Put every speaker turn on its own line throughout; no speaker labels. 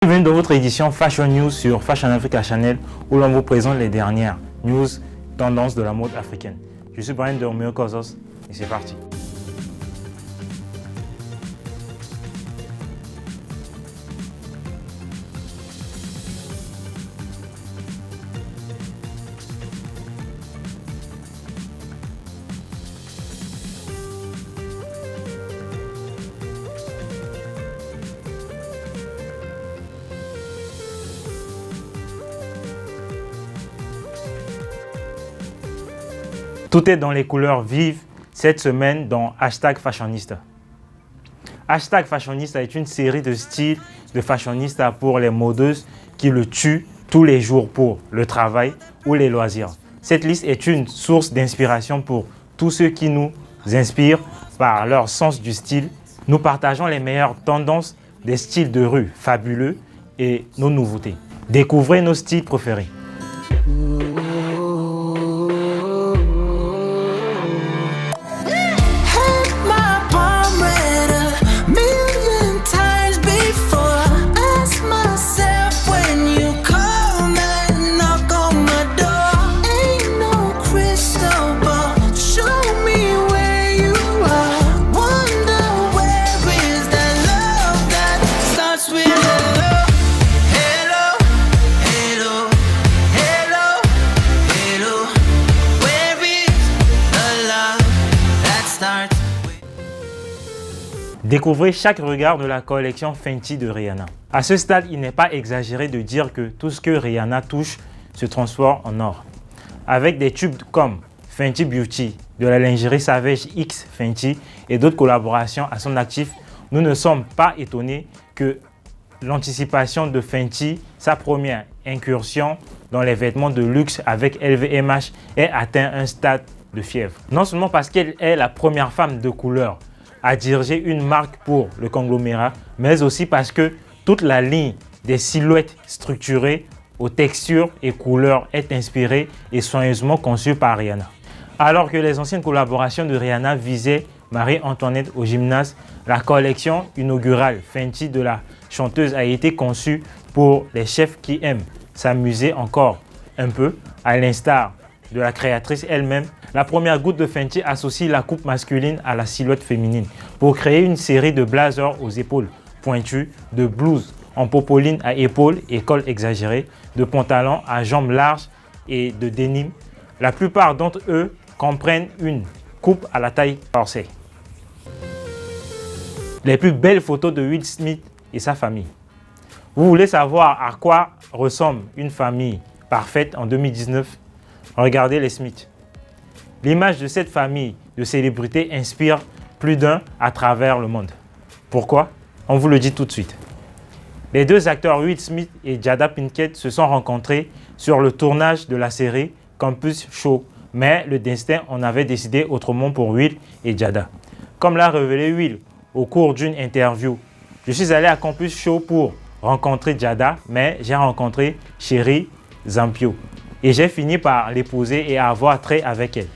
Bienvenue dans votre édition Fashion News sur Fashion Africa Channel où l'on vous présente les dernières news tendances de la mode africaine. Je suis Brian de Romeo Kozos et c'est parti. Tout est dans les couleurs vives cette semaine dans Hashtag Fashionista. Hashtag Fashionista est une série de styles de fashionista pour les modeuses qui le tuent tous les jours pour le travail ou les loisirs. Cette liste est une source d'inspiration pour tous ceux qui nous inspirent par leur sens du style. Nous partageons les meilleures tendances des styles de rue fabuleux et nos nouveautés. Découvrez nos styles préférés. Découvrez chaque regard de la collection Fenty de Rihanna. À ce stade, il n'est pas exagéré de dire que tout ce que Rihanna touche se transforme en or. Avec des tubes comme Fenty Beauty, de la lingerie Savage X Fenty et d'autres collaborations à son actif, nous ne sommes pas étonnés que l'anticipation de Fenty, sa première incursion dans les vêtements de luxe avec LVMH, ait atteint un stade de fièvre. Non seulement parce qu'elle est la première femme de couleur à diriger une marque pour le conglomérat, mais aussi parce que toute la ligne des silhouettes structurées aux textures et couleurs est inspirée et soigneusement conçue par Rihanna. Alors que les anciennes collaborations de Rihanna visaient Marie-Antoinette au gymnase, la collection inaugurale Fenty de la chanteuse a été conçue pour les chefs qui aiment s'amuser encore un peu, à l'instar de la créatrice elle-même. La première goutte de Fenty associe la coupe masculine à la silhouette féminine pour créer une série de blazers aux épaules pointues, de blouses en popeline à épaules et col exagéré, de pantalons à jambes larges et de denim. La plupart d'entre eux comprennent une coupe à la taille forcée. Les plus belles photos de Will Smith et sa famille. Vous voulez savoir à quoi ressemble une famille parfaite en 2019? Regardez les Smith. L'image de cette famille de célébrités inspire plus d'un à travers le monde. Pourquoi? On vous le dit tout de suite. Les deux acteurs Will Smith et Jada Pinkett se sont rencontrés sur le tournage de la série Campus Show, mais le destin en avait décidé autrement pour Will et Jada. Comme l'a révélé Will au cours d'une interview, je suis allé à Campus Show pour rencontrer Jada, mais j'ai rencontré Chérie Zampio et j'ai fini par l'épouser et à avoir trait avec elle.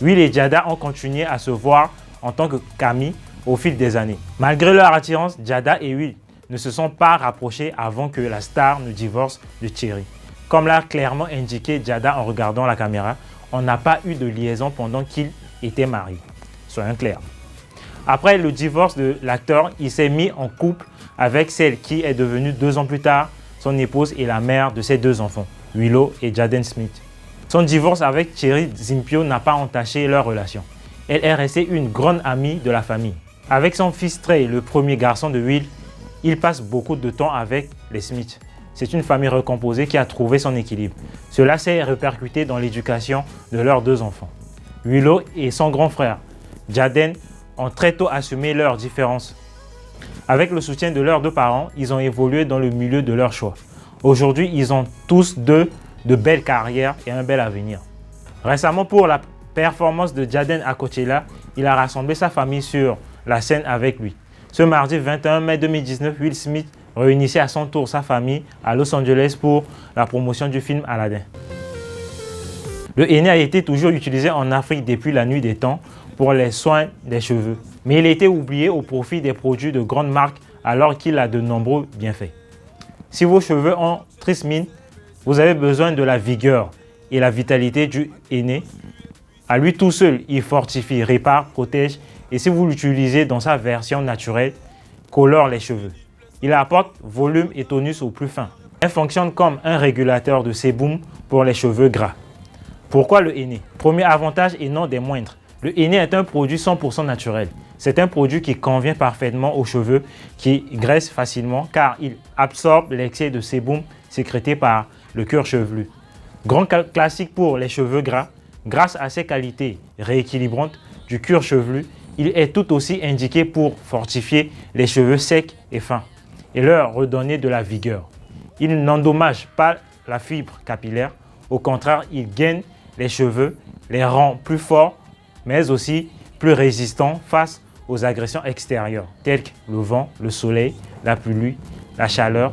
Will et Jada ont continué à se voir en tant que qu'amis au fil des années. Malgré leur attirance, Jada et Will ne se sont pas rapprochés avant que la star ne divorce de Thierry. Comme l'a clairement indiqué Jada en regardant la caméra, on n'a pas eu de liaison pendant qu'ils étaient mariés. Soyons clairs. Après le divorce de l'acteur, il s'est mis en couple avec celle qui est devenue 2 ans plus tard son épouse et la mère de ses 2 enfants, Willow et Jaden Smith. Son divorce avec Chérie Zampio n'a pas entaché leur relation. Elle est restée une grande amie de la famille. Avec son fils Trey, le premier garçon de Will, il passe beaucoup de temps avec les Smith. C'est une famille recomposée qui a trouvé son équilibre. Cela s'est répercuté dans l'éducation de leurs 2 enfants. Willow et son grand frère, Jaden, ont très tôt assumé leurs différences. Avec le soutien de leurs 2 parents, ils ont évolué dans le milieu de leur choix. Aujourd'hui, ils ont tous 2 de belles carrières et un bel avenir. Récemment, pour la performance de Jaden à Coachella, il a rassemblé sa famille sur la scène avec lui. Ce mardi 21 mai 2019, Will Smith réunissait à son tour sa famille à Los Angeles pour la promotion du film Aladdin. Le henné a été toujours utilisé en Afrique depuis la nuit des temps pour les soins des cheveux. Mais il a été oublié au profit des produits de grandes marques alors qu'il a de nombreux bienfaits. Si vos cheveux ont triste mine, vous avez besoin de la vigueur et la vitalité du henné. À lui tout seul, il fortifie, répare, protège et si vous l'utilisez dans sa version naturelle, colore les cheveux. Il apporte volume et tonus au plus fin. Elle fonctionne comme un régulateur de sébum pour les cheveux gras. Pourquoi le henné? Premier avantage et non des moindres. Le henné est un produit 100% naturel. C'est un produit qui convient parfaitement aux cheveux, qui graissent facilement car il absorbe l'excès de sébum sécrété par le cuir chevelu. Grand classique pour les cheveux gras, grâce à ses qualités rééquilibrantes du cuir chevelu, il est tout aussi indiqué pour fortifier les cheveux secs et fins et leur redonner de la vigueur. Il n'endommage pas la fibre capillaire, au contraire, il gaine les cheveux, les rend plus forts, mais aussi plus résistants face aux agressions extérieures, telles que le vent, le soleil, la pluie, la chaleur,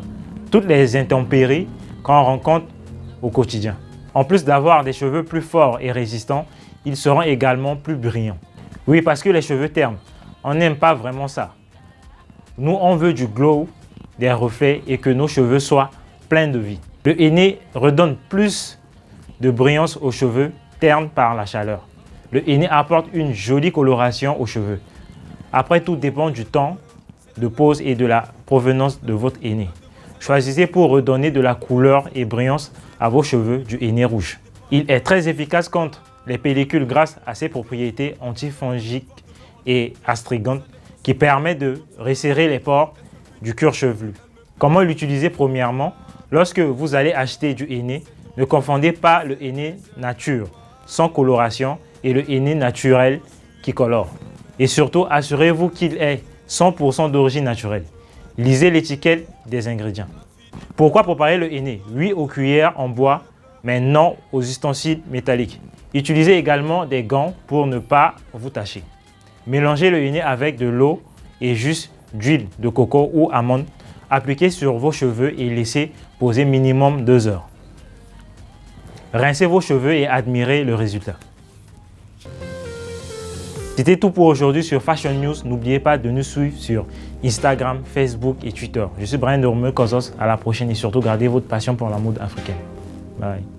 toutes les intempéries qu'on rencontre au quotidien. En plus d'avoir des cheveux plus forts et résistants, ils seront également plus brillants. Oui, parce que les cheveux ternes, on n'aime pas vraiment ça. Nous, on veut du glow, des reflets et que nos cheveux soient pleins de vie. Le henné redonne plus de brillance aux cheveux ternes par la chaleur. Le henné apporte une jolie coloration aux cheveux. Après, tout dépend du temps de pose et de la provenance de votre henné. Choisissez pour redonner de la couleur et brillance à vos cheveux du henné rouge. Il est très efficace contre les pellicules grâce à ses propriétés antifongiques et astringantes qui permettent de resserrer les pores du cuir chevelu. Comment l'utiliser? Premièrement, lorsque vous allez acheter du henné, ne confondez pas le henné nature sans coloration et le henné naturel qui colore. Et surtout, assurez-vous qu'il est 100% d'origine naturelle. Lisez l'étiquette des ingrédients. Pourquoi préparer le henné? Oui aux cuillères en bois, mais non aux ustensiles métalliques. Utilisez également des gants pour ne pas vous tacher. Mélangez le henné avec de l'eau et juste d'huile de coco ou amande. Appliquez sur vos cheveux et laissez poser minimum 2 heures. Rincez vos cheveux et admirez le résultat. C'était tout pour aujourd'hui sur Fashion News. N'oubliez pas de nous suivre sur Instagram, Facebook et Twitter. Je suis Brian de Romeu Kozos. À la prochaine et surtout gardez votre passion pour la mode africaine. Bye.